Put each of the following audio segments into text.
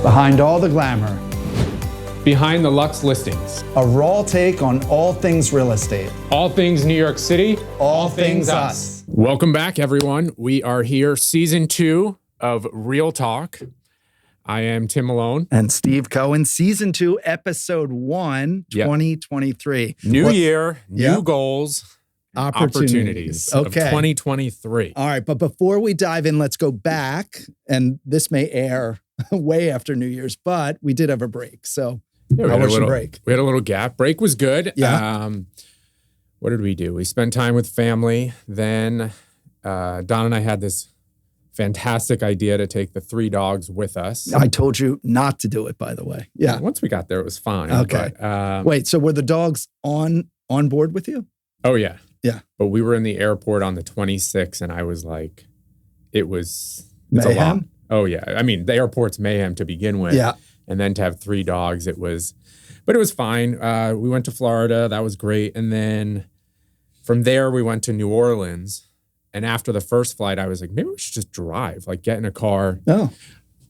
Behind all the glamour, Behind the Lux listings. a raw take on all things real estate. All things New York City. All things us. Welcome back, everyone. We are here, season 2 of Real Talk. I am Tim Malone. And Steve Cohen, season 2, episode 1, Yep. 2023. New year, new Yep. goals, opportunities of Okay. 2023. All right, but before we dive in, let's go back. And this may air way after New Year's, but we did have a break. So Yeah, how was your break? We had a little gap. Break was good. Yeah. What did we do? We spent time with family. Then Don and I had this fantastic idea to take the 3 dogs with us. I told you not to do it, by the way. Yeah. Once we got there, it was fine. Okay. But, Wait, so were the dogs on board with you? oh, yeah. Yeah. But we were in the airport on the 26th, and I was like, it's a lot. Mayhem? Oh, yeah. I mean, the airport's mayhem to begin with. Yeah. And then to have 3 dogs, but it was fine. We went to Florida. That was great. And then from there, we went to New Orleans. And after the first flight, I was like, maybe we should just drive, like get in a car. Oh.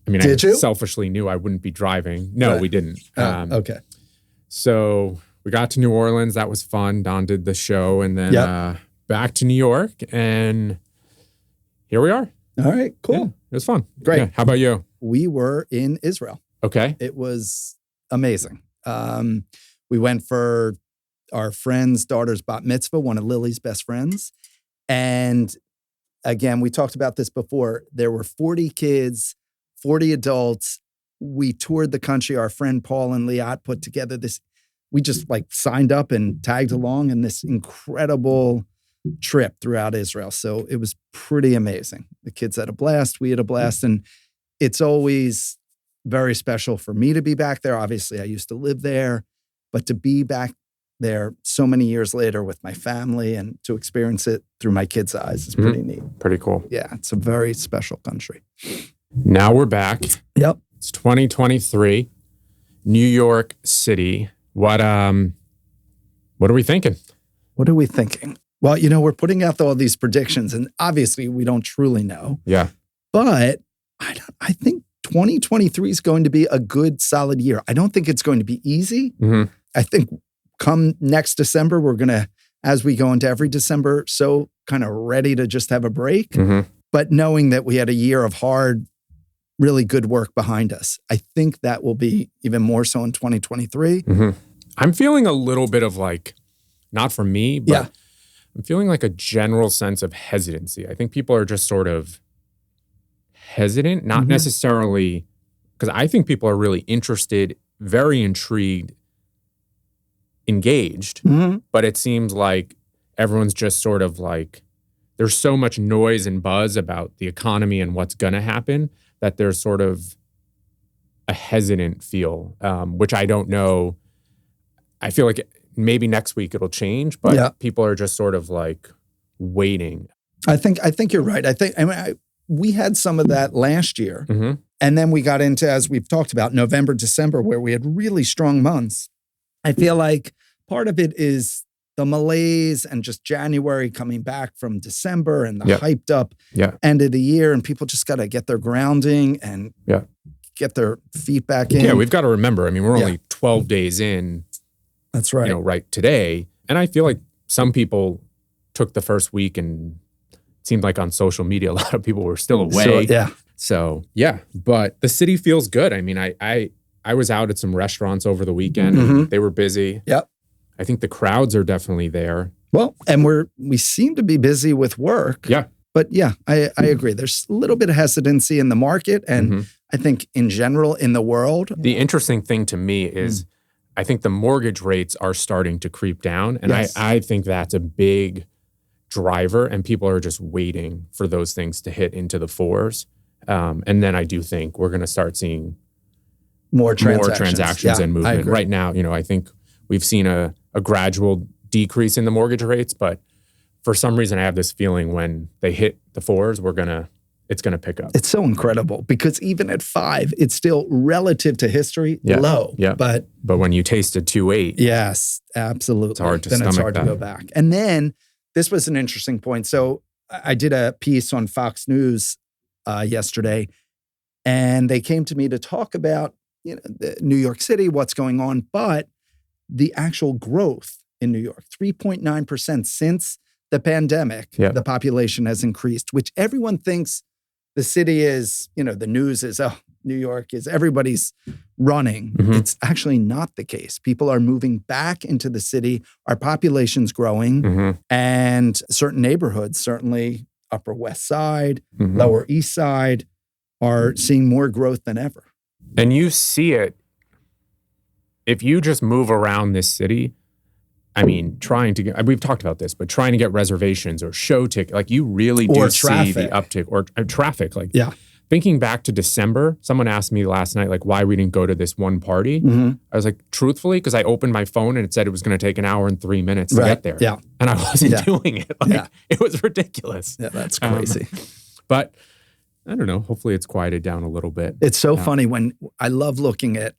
I mean, Did I you? selfishly knew I wouldn't be driving. No, Right. we didn't. Okay. So we got to New Orleans. That was fun. Don did the show. And then Yep. back to New York. And here we are. All right, cool. Yeah, it was fun. Great. Yeah. How about you? We were in Israel. Okay. It was amazing. We went for our friend's daughter's Bat Mitzvah, one of Lily's best friends. And again, we talked about this before. There were 40 kids, 40 adults. We toured the country. Our friend Paul and Liat put together this. We just like signed up and tagged along in this incredible trip throughout Israel. So it was pretty amazing. The kids had a blast. We had a blast. And it's always very special for me to be back there. Obviously, I used to live there, but to be back there so many years later with my family and to experience it through my kids' eyes is pretty neat. Pretty cool. Yeah, it's a very special country. Now we're back. Yep. It's 2023, New York City. What are we thinking? What are we thinking? Well, we're putting out all these predictions, and obviously we don't truly know. Yeah. But I think 2023 is going to be a good, solid year. I don't think it's going to be easy. Mm-hmm. I think come next December, we're going to, as we go into every December, so kind of ready to just have a break. Mm-hmm. But knowing that we had a year of hard, really good work behind us, I think that will be even more so in 2023. Mm-hmm. I'm feeling a little bit of like, not for me, but Yeah. I'm feeling like a general sense of hesitancy. I think people are just sort of hesitant, not Mhm. necessarily, because I think people are really interested, very intrigued, engaged, Mm-hmm. but it seems like everyone's just sort of like, there's so much noise and buzz about the economy and what's going to happen that there's sort of a hesitant feel, which I don't know. I feel like maybe next week it'll change, but Yeah. people are just sort of like waiting. I think you're right. We had some of that last year. Mm-hmm. And then we got into, as we've talked about, November, December, where we had really strong months. I feel like part of it is the malaise and just January coming back from December and the Yep. hyped up Yeah. end of the year. And people just got to get their grounding and Yeah. get their feet back in. Yeah, we've got to remember, I mean, we're Yeah. only 12 days in, That's right. right today. And I feel like some people took the first week and it seemed like on social media, a lot of people were still away. So, yeah. So yeah, but the city feels good. I mean, I was out at some restaurants over the weekend. Mhm. They were busy. Yep. I think the crowds are definitely there. Well, and we seem to be busy with work. Yeah. But yeah, I agree. There's a little bit of hesitancy in the market. And Mhm. I think in general in the world. The interesting thing to me is I think the mortgage rates are starting to creep down. And Yes. I think that's a big driver and people are just waiting for those things to hit into the 4s. And then I do think we're going to start seeing More transactions Yeah, and I movement. agree. Right now, I think we've seen a gradual decrease in the mortgage rates, but for some reason I have this feeling when they hit the 4s, it's gonna pick up. It's so incredible because even at 5, it's still relative to history low. Yeah. But when you taste a 2.8, yes, absolutely. It's hard to then it's stomach hard to that. go back. And then this was an interesting point. So I did a piece on Fox News yesterday, And they came to me to talk about, New York City, what's going on, but the actual growth in New York, 3.9% since the pandemic, the population has increased, which everyone thinks the city is, the news is, New York is, everybody's running. It's actually not the case. People are moving back into the city. Our population's growing, and certain neighborhoods, certainly Upper West Side, Lower East Side, are seeing more growth than ever. And you see it, if you just move around this city, I mean, we've talked about this, but trying to get reservations or show tickets, like you really do see the uptick, or traffic. Like, thinking back to December, someone asked me last night, like, why we didn't go to this one party. I was like, truthfully, because I opened my phone and it said it was going to take an hour and 3 minutes to get there. And I wasn't doing it. Like, it was ridiculous. Yeah, that's crazy. But I don't know. Hopefully it's quieted down a little bit. It's so funny when I love looking at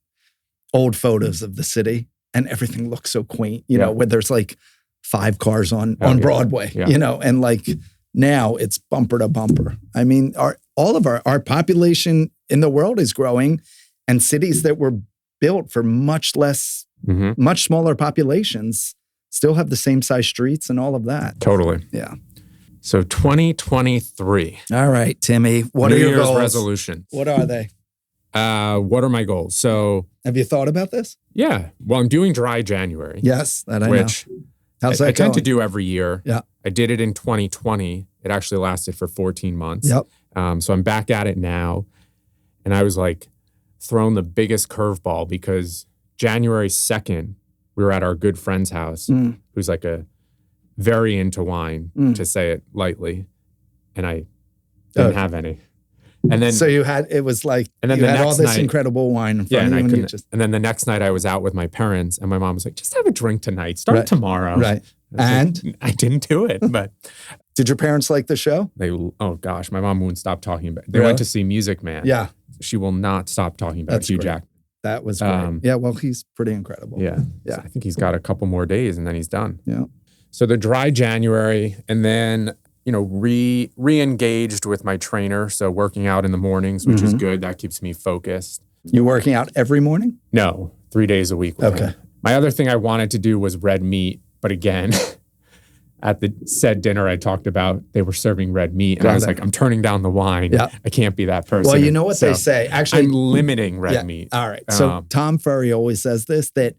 old photos of the city and everything looks so quaint, where there's like 5 cars on Broadway, and like now it's bumper to bumper. I mean, all of our population in the world is growing, and cities that were built for much less, much smaller populations still have the same size streets and all of that. Totally. Yeah. So 2023. All right, Timmy. What New are your Year's goals? resolutions? What are they? What are my goals? So, have you thought about this? Yeah. Well, I'm doing dry January. Yes, that I know. Which How's that I tend going? to do every year. Yeah. I did it in 2020. It actually lasted for 14 months. Yep. So I'm back at it now. And I was like thrown the biggest curveball because January 2nd, we were at our good friend's house, who's like very into wine, to say it lightly. And I didn't have any. And then, so you had all this incredible wine in front of you. And then the next night I was out with my parents and my mom was like, just have a drink tonight. Start tomorrow. Right. And like, I didn't do it, but. Did your parents like the show? Oh gosh, my mom wouldn't stop talking about it. They went to see Music Man. Yeah. She will not stop talking about Hugh Jackman. That was great. Yeah, well, he's pretty incredible. Yeah. Yeah. So I think he's got a couple more days and then he's done. Yeah. So the dry January, and then re-engaged with my trainer. So working out in the mornings, which is good. That keeps me focused. You working out every morning? No, 3 days a week. With him. My other thing I wanted to do was red meat. But again, at the said dinner I talked about, they were serving red meat. And I was like, I'm turning down the wine. Yeah. I can't be that person. Well, you know what they say. Actually, I'm limiting red meat. All right. So Tom Ferry always says this, that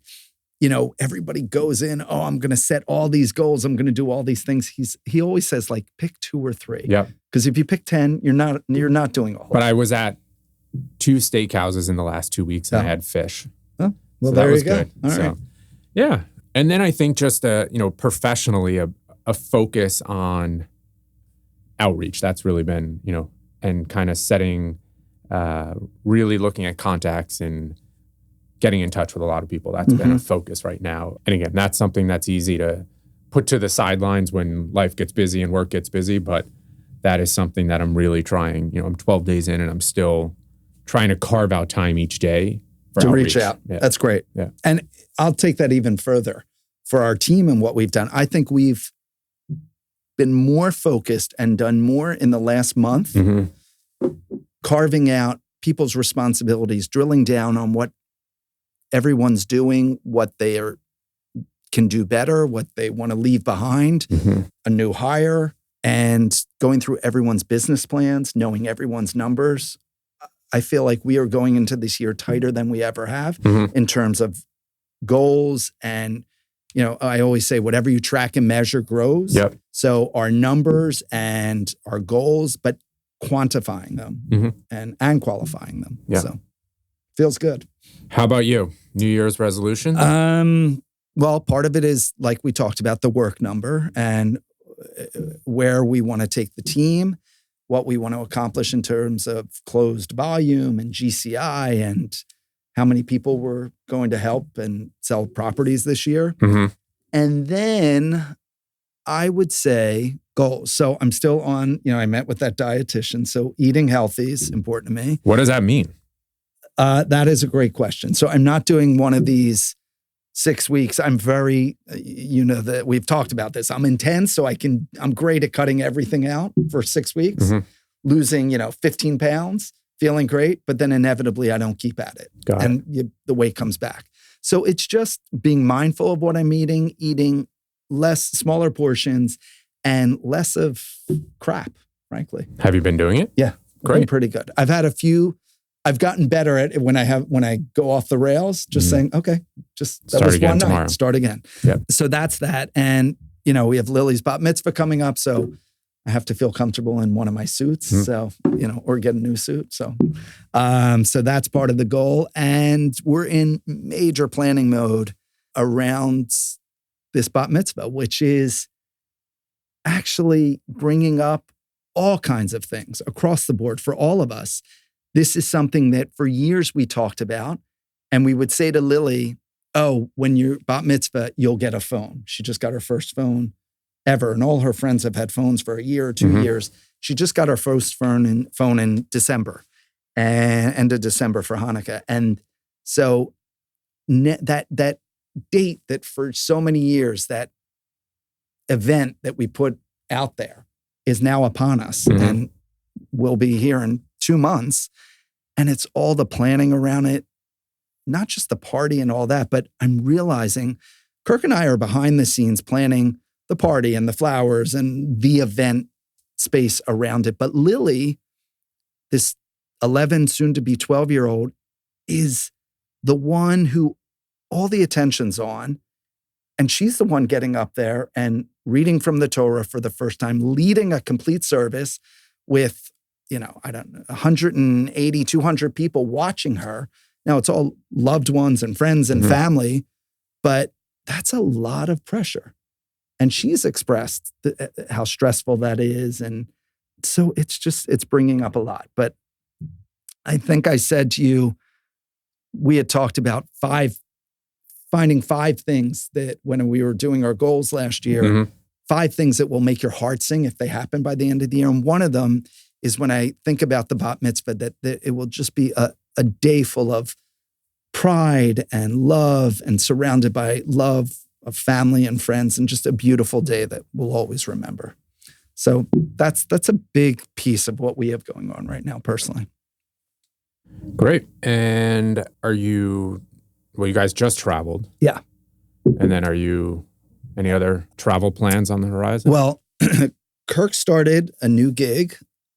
everybody goes in, I'm going to set all these goals. I'm going to do all these things. He always says, like, pick 2 or 3. Yeah. Because if you pick 10, you're not doing all. But I was at 2 steakhouses in the last 2 weeks and I had fish. Oh, well, so there that was you go. Good. All so, right. Yeah. And then I think just professionally a focus on outreach. That's really been, and kind of setting, really looking at contacts and getting in touch with a lot of people. That's been a focus right now. And again, that's something that's easy to put to the sidelines when life gets busy and work gets busy. But that is something that I'm really trying. I'm 12 days in and I'm still trying to carve out time each day for to outreach. Reach out. Yeah. That's great. Yeah. And I'll take that even further for our team and what we've done. I think we've been more focused and done more in the last month, carving out people's responsibilities, drilling down on what everyone's doing, what they can do better, what they want to leave behind, a new hire, and going through everyone's business plans, knowing everyone's numbers. I feel like we are going into this year tighter than we ever have in terms of goals. And, I always say, whatever you track and measure grows. Yep. So our numbers and our goals, but quantifying them and qualifying them. Yeah. So feels good. How about you? New Year's resolutions? Well, part of it is, like we talked about, the work number and where we want to take the team, what we want to accomplish in terms of closed volume and GCI, and how many people we're going to help and sell properties this year. And then I would say goals. So I'm still on, I met with that dietitian. So eating healthy is important to me. What does that mean? That is a great question. So I'm not doing one of these 6 weeks. I'm very, that we've talked about this. I'm intense, so I'm great at cutting everything out for 6 weeks, losing, 15 pounds, feeling great, but then inevitably I don't keep at it. The weight comes back. So it's just being mindful of what I'm eating less, smaller portions, and less of crap, frankly. Have you been doing it? Yeah. Great. Been pretty good. I've gotten better at it when I go off the rails, just saying, okay, that was one night, start again. Yep. So that's that. And, we have Lily's Bat Mitzvah coming up. So I have to feel comfortable in one of my suits. So, or get a new suit. So, so that's part of the goal. And we're in major planning mode around this Bat Mitzvah, which is actually bringing up all kinds of things across the board for all of us. This is something that for years we talked about, and we would say to Lily, oh, when you're Bat Mitzvah, you'll get a phone. She just got her first phone ever, and all her friends have had phones for a year or 2 years. She just got her first phone in December, and end of December for Hanukkah. And so that date that for so many years, that event that we put out there is now upon us, and will be here in 2 months. And it's all the planning around it, not just the party and all that, but I'm realizing Kirk and I are behind the scenes planning the party and the flowers and the event space around it. But Lily, this 11, soon to be 12-year-old, is the one who all the attention's on. And she's the one getting up there and reading from the Torah for the first time, leading a complete service with, 180, 200 people watching her. Now it's all loved ones and friends and family, but that's a lot of pressure. And she's expressed how stressful that is. And so it's bringing up a lot. But I think I said to you, we had talked about finding 5 things that when we were doing our goals last year, 5 things that will make your heart sing if they happen by the end of the year. And one of them is when I think about the Bat Mitzvah, that it will just be a day full of pride and love and surrounded by love of family and friends, and just a beautiful day that we'll always remember. So that's a big piece of what we have going on right now personally. Great. And you guys just traveled. Yeah. And then any other travel plans on the horizon? Well, Kirk started a new gig.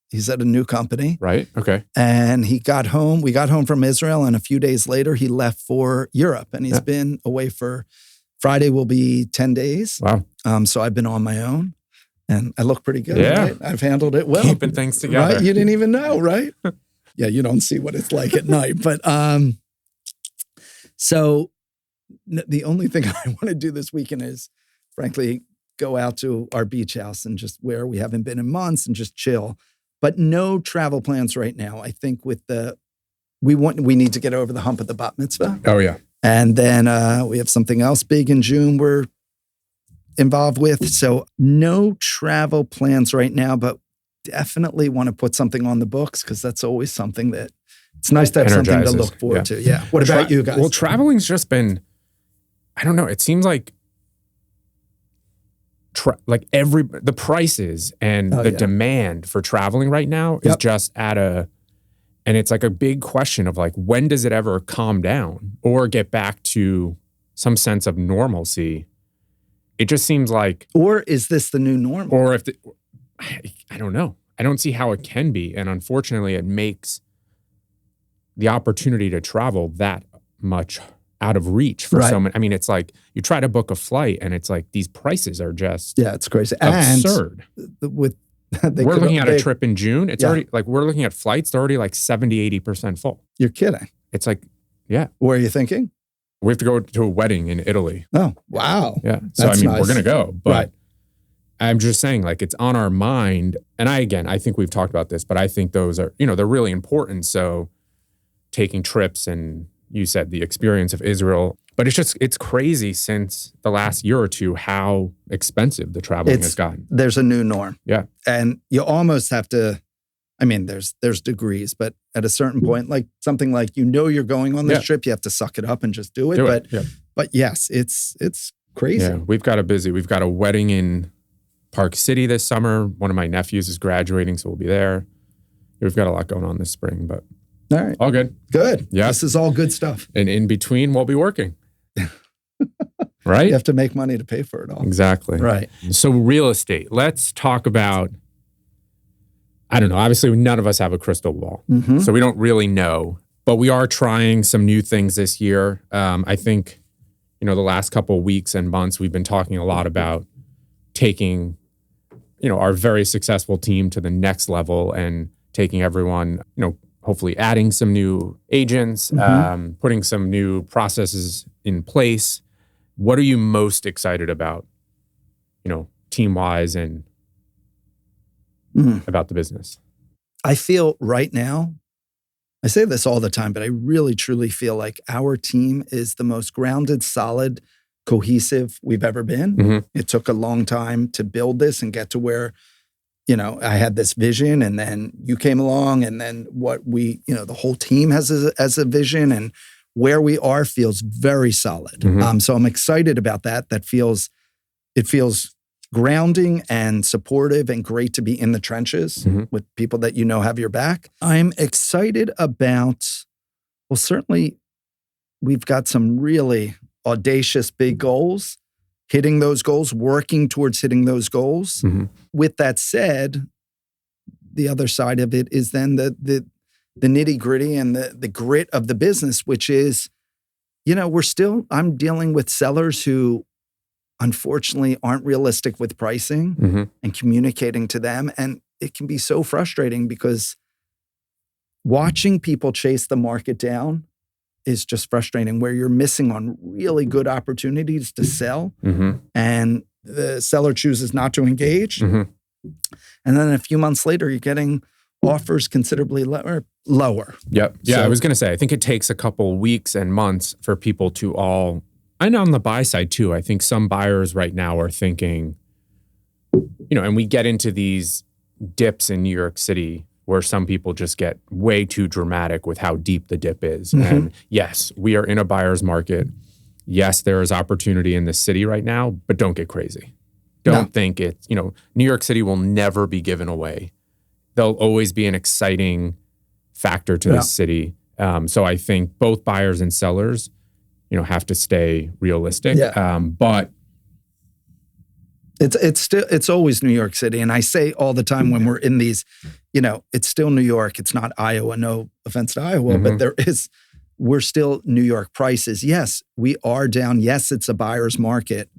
He's at a new company. Right. Okay. And we got home from Israel, and a few days later he left for Europe, and he's been away Friday will be 10 days. Wow. So I've been on my own, and I look pretty good. Yeah. Right? I've handled it well. Keeping things together. Right? You didn't even know, right? Yeah. You don't see what it's like at night, but, so the only thing I want to do this weekend is, frankly, go out to our beach house and just where we haven't been in months and just chill. But no travel plans right now. I think we need to get over the hump of the Bat Mitzvah. Oh yeah. And then we have something else big in June we're involved with. So no travel plans right now, but definitely want to put something on the books, because that's always something that it's nice to have something to look forward to. Yeah. What about you guys? Well, traveling's just been, I don't know. It seems like the prices and the demand for traveling right now is just and it's like a big question of like, when does it ever calm down or get back to some sense of normalcy? It just seems like, or is this the new normal? Or I don't know. I don't see how it can be. And unfortunately, it makes the opportunity to travel that much out of reach for so many. I mean, it's like you try to book a flight and it's like these prices are just it's crazy. Absurd. And we're looking at a trip in June. It's already like, we're looking at flights. They're already like 70, 80% full. You're kidding. It's like, yeah. Where are you thinking? We have to go to a wedding in Italy. Oh, wow. Yeah. So, That's nice. We're going to go, but I'm just saying, like, it's on our mind. And I think we've talked about this, but I think those are, they're really important. So taking trips, and you said the experience of Israel, but it's crazy since the last year or two how expensive the traveling has gotten. There's a new norm. Yeah. And you almost have to, there's degrees, but at a certain point, like something like, you're going on this trip, you have to suck it up and just do it. But yes, it's crazy. Yeah, we've got a wedding in Park City this summer. One of my nephews is graduating, so we'll be there. We've got a lot going on this spring, but All right. all good. Good. Yeah. This is all good stuff. And in between, we'll be working. Right? You have to make money to pay for it all. Exactly. Right. So real estate, let's talk about, I don't know, obviously none of us have a crystal ball. Mm-hmm. So we don't really know, but we are trying some new things this year. I think, the last couple of weeks and months, we've been talking a lot about taking, our very successful team to the next level and taking everyone, hopefully adding some new agents, putting some new processes in place. What are you most excited about, team-wise and about the business? I feel right now, I say this all the time, but I really, truly feel like our team is the most grounded, solid, cohesive we've ever been. Mm-hmm. It took a long time to build this and get to where, I had this vision, and then you came along, and then what we, the whole team has as a vision, and where we are feels very solid. Mm-hmm. So I'm excited about that. It feels grounding and supportive and great to be in the trenches with people that have your back. I'm excited about, well, certainly we've got some really audacious big goals, hitting those goals, working towards hitting those goals. Mm-hmm. With that said, the other side of it is then the nitty gritty and the grit of the business, which is, I'm dealing with sellers who unfortunately aren't realistic with pricing and communicating to them. And it can be so frustrating because watching people chase the market down is just frustrating, where you're missing on really good opportunities to sell and the seller chooses not to engage. And then a few months later, you're getting offers considerably lower. Yep. Yeah, so, I was going to say, I think it takes a couple weeks and months for people to all, and on the buy side too, I think some buyers right now are thinking, and we get into these dips in New York City where some people just get way too dramatic with how deep the dip is. And yes, we are in a buyer's market. Yes, there is opportunity in the city right now, but don't get crazy. Don't think it's, New York City will never be given away. There'll always be an exciting factor to this city. So I think both buyers and sellers, have to stay realistic. But it's always New York City. And I say all the time when we're in these, it's still New York. It's not Iowa. No offense to Iowa, but we're still New York prices. Yes, we are down. Yes, it's a buyer's market,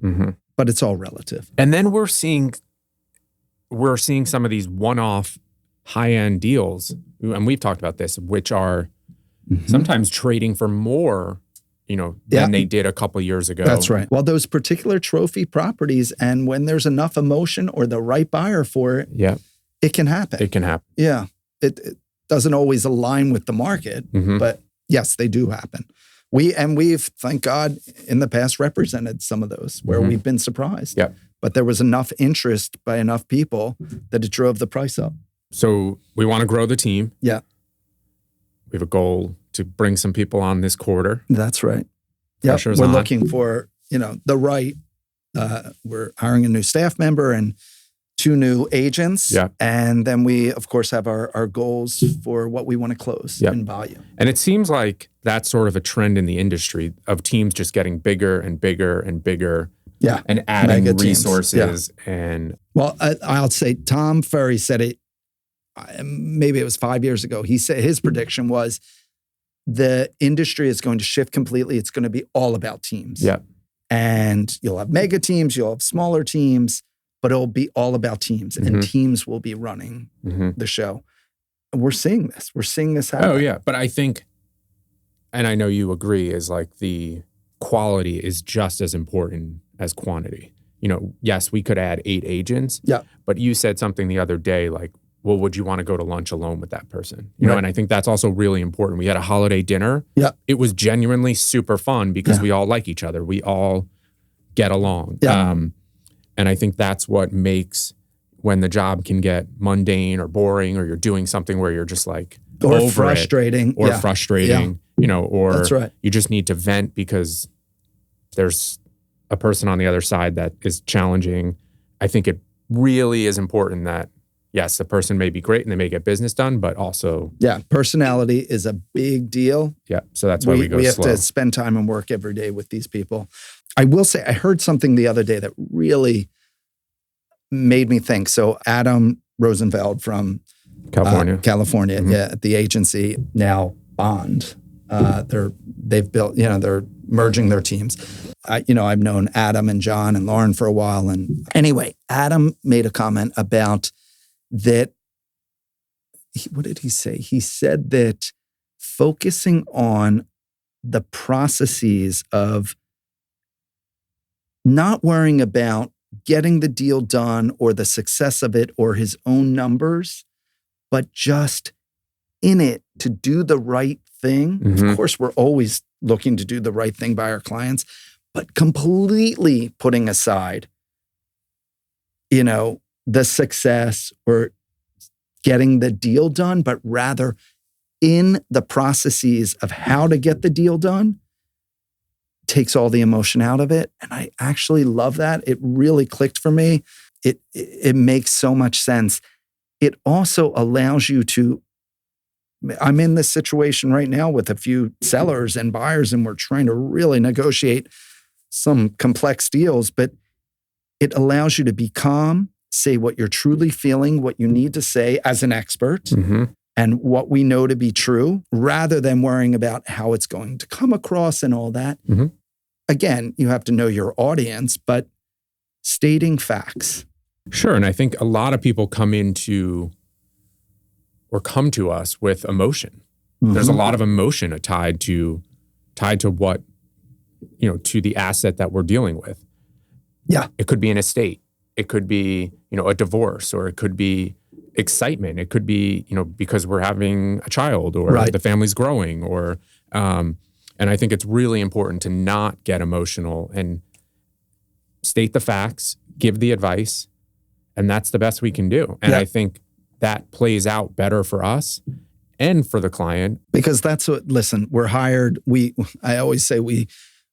but it's all relative. And then we're seeing some of these one-off high-end deals, and we've talked about this, which are sometimes trading for more, than they did a couple years ago. That's right. Well, those particular trophy properties, and when there's enough emotion or the right buyer for it, it can happen. It can happen. Yeah. It doesn't always align with the market, but yes, they do happen. We've, thank God, in the past represented some of those where we've been surprised. But there was enough interest by enough people that it drove the price up. So we want to grow the team. We have a goal to bring some people on this quarter. That's right. We're looking for, the right, we're hiring a new staff member and 2 new agents. And then we, of course, have our goals for what we want to close in volume. And it seems like that's sort of a trend in the industry of teams just getting bigger and bigger and bigger. And adding mega resources. And well, I'll say Tom Ferry said it, maybe it was 5 years ago. He said his prediction was the industry is going to shift completely. It's going to be all about teams. And you'll have mega teams, you'll have smaller teams, but it'll be all about teams, and teams will be running the show. And we're seeing this. We're seeing this happen. Oh, yeah. But I think, and I know you agree, is like the quality is just as important as quantity. Yes, we could add 8 agents. But you said something the other day, like, well, would you want to go to lunch alone with that person? And I think that's also really important. We had a holiday dinner. It was genuinely super fun because we all like each other. We all get along. And I think that's what makes when the job can get mundane or boring, or you're doing something where you're just like or frustrating. Frustrating, or that's right. You just need to vent because there's a person on the other side that is challenging. I think it really is important that, yes, the person may be great and they may get business done, but also Yeah, personality is a big deal. yeah. So that's why we go We have slow. to spend time and work every day with these people. I will say, I heard something the other day that really made me think. So Adam Rosenfeld from California. California, yeah, at the agency, now Bond. They've built, they're merging their teams. I've known Adam and John and Lauren for a while. And anyway, Adam made a comment about that. What did he say? He said that focusing on the processes of not worrying about getting the deal done or the success of it or his own numbers, but just in it to do the right thing. Mm-hmm. Of course, we're always looking to do the right thing by our clients, but completely putting aside, the success or getting the deal done, but rather in the processes of how to get the deal done, takes all the emotion out of it. And I actually love that. It really clicked for me. It makes so much sense. It also allows you to, I'm in this situation right now with a few sellers and buyers, and we're trying to really negotiate some complex deals, but it allows you to be calm, say what you're truly feeling, what you need to say as an expert, Mm-hmm. and what we know to be true, rather than worrying about how it's going to come across and all that. Mm-hmm. Again, you have to know your audience, but stating facts. Sure. And I think a lot of people come to us with emotion. Mm-hmm. There's a lot of emotion tied to what, to the asset that we're dealing with. Yeah. It could be an estate. It could be, a divorce, or it could be excitement. It could be, because we're having a child, or Right. the family's growing, or, and I think it's really important to not get emotional and state the facts, give the advice, and that's the best we can do. And Yeah. I think that plays out better for us and for the client. Because that's what, listen, we're hired. I always say we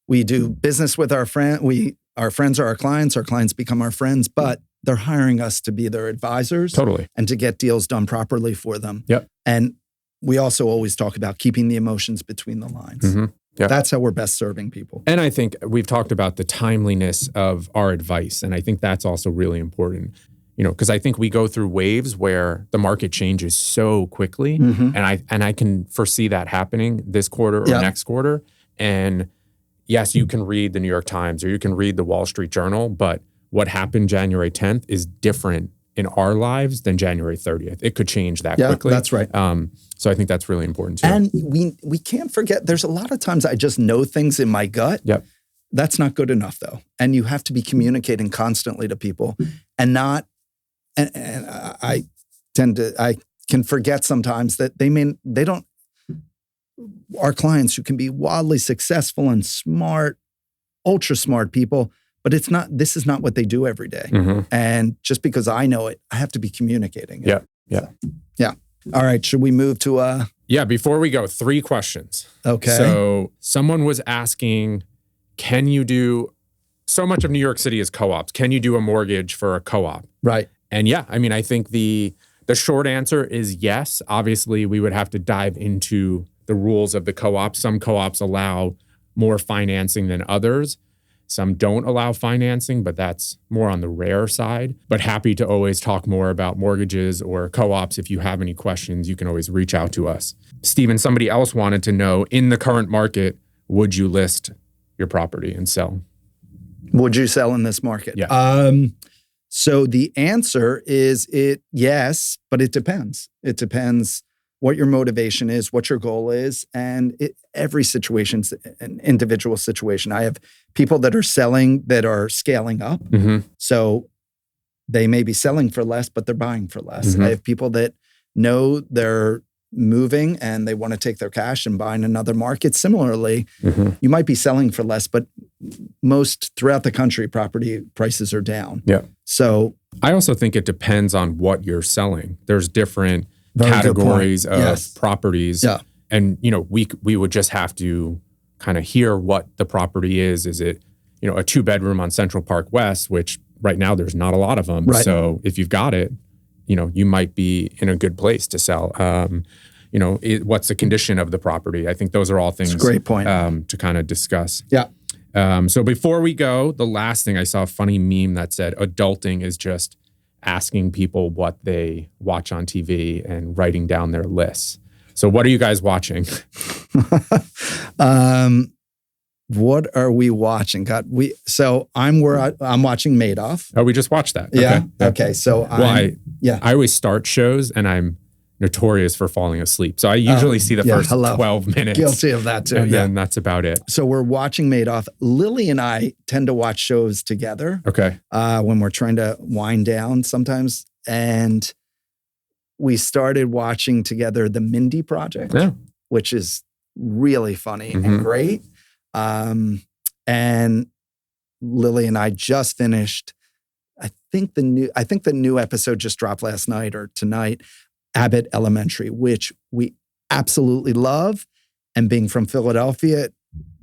do business with our friend. Our friends are our clients become our friends, but they're hiring us to be their advisors. Totally. And to get deals done properly for them. Yep. And we also always talk about keeping the emotions between the lines. Mm-hmm. Yep. That's how we're best serving people. And I think we've talked about the timeliness of our advice. And I think that's also really important, because I think we go through waves where the market changes so quickly. Mm-hmm. And I can foresee that happening this quarter or next quarter. And yes, you can read the New York Times or you can read the Wall Street Journal, but what happened January 10th is different in our lives than January 30th. It could change that quickly. Yeah, that's right. So I think that's really important too. And we can't forget, there's a lot of times I just know things in my gut. Yep. That's not good enough though. And you have to be communicating constantly to people and not, and I can forget sometimes that our clients who can be wildly successful and smart, ultra smart people, but this is not what they do every day. Mm-hmm. And just because I know it, I have to be communicating it. Yeah. Yeah. So, yeah. All right. Should we move to Yeah, before we go, 3 questions. Okay. So someone was asking, can you do, so much of New York City is co-ops. Can you do a mortgage for a co-op? Right. And yeah, I mean, I think the short answer is yes. Obviously, we would have to dive into the rules of the co-op. Some co-ops allow more financing than others. Some don't allow financing, but that's more on the rare side. But happy to always talk more about mortgages or co-ops. If you have any questions, you can always reach out to us. Stephen, somebody else wanted to know, in the current market, would you list your property and sell? Would you sell in this market? Yeah. So the answer is yes, but it depends. It depends what your motivation is, what your goal is, and every situation's an individual situation. I have people that are selling that are scaling up. Mm-hmm. So they may be selling for less, but they're buying for less. Mm-hmm. I have people that know they're moving and they want to take their cash and buy in another market. Similarly, Mm-hmm. you might be selling for less, but most throughout the country, property prices are down. Yeah. So I also think it depends on what you're selling. There's different Very good categories point. of Yes. properties. Yeah. And, we would just have to kind of hear what the property is. Is it, a 2-bedroom on Central Park West, which right now there's not a lot of them. Right. So if you've got it, you might be in a good place to sell. What's the condition of the property? I think those are all things. That's a great point. To kind of discuss. Yeah. So before we go, the last thing I saw a funny meme that said adulting is just asking people what they watch on TV and writing down their lists. So what are you guys watching? What are we watching? I'm watching Madoff. Oh, we just watched that. Yeah. Okay. So I always start shows and I'm notorious for falling asleep. So I usually see the first 12 minutes. Guilty of that too. And then that's about it. So we're watching Madoff. Lily and I tend to watch shows together. Okay. When we're trying to wind down sometimes. And we started watching together The Mindy Project, which is really funny and great. And Lily and I just finished, I think the new episode just dropped last night or tonight, Abbott Elementary, which we absolutely love. And being from Philadelphia, it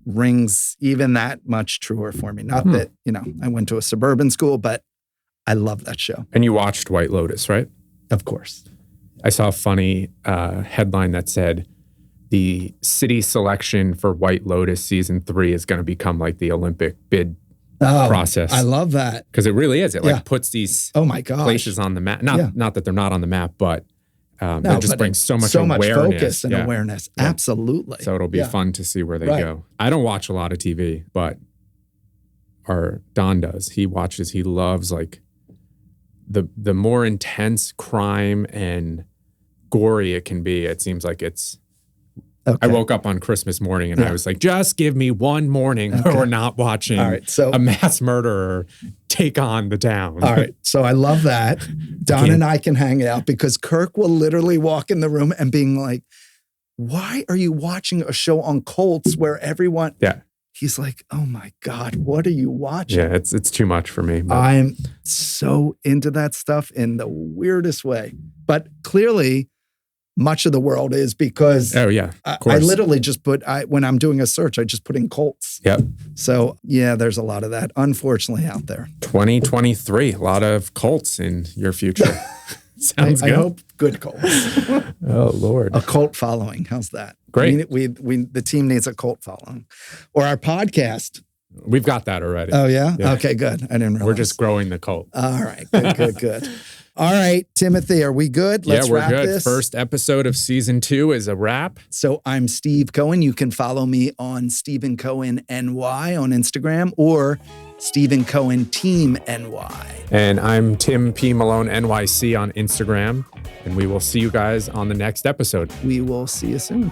rings even that much truer for me. Not that, I went to a suburban school, but I love that show. And you watched White Lotus, right? Of course. I saw a funny headline that said, the city selection for White Lotus season 3 is going to become like the Olympic bid process. I love that. Because it really is. It puts these places on the map. Not that they're not on the map, but it just brings so much awareness. Focus and awareness. Yeah. Absolutely. So it'll be fun to see where they go. I don't watch a lot of TV, but our Don does. He loves like the more intense crime and gory it can be. It seems like it's I woke up on Christmas morning and I was like, just give me one morning where we're not watching a mass murderer take on the town. All right. So I love that. Don and I can hang out because Kirk will literally walk in the room and being like, why are you watching a show on Colts where everyone... Yeah. He's like, oh my God, what are you watching? Yeah, it's too much for me. But. I'm so into that stuff in the weirdest way. But clearly... much of the world is because of course. I literally just when I'm doing a search, I just put in Colts. Yep. So yeah, there's a lot of that, unfortunately, out there. 2023, a lot of Colts in your future. Sounds good. I hope good Colts. Oh Lord. A cult following. How's that? Great. We the team needs a cult following. Or our podcast. We've got that already. Oh yeah? Okay, good. I didn't realize. We're just growing the cult. All right. Good. All right, Timothy, are we good? Let's wrap good. This. First episode of season 2 is a wrap. So I'm Steve Cohen. You can follow me on Stephen Cohen NY on Instagram or Stephen Cohen Team NY. And I'm Tim P. Malone NYC on Instagram. And we will see you guys on the next episode. We will see you soon.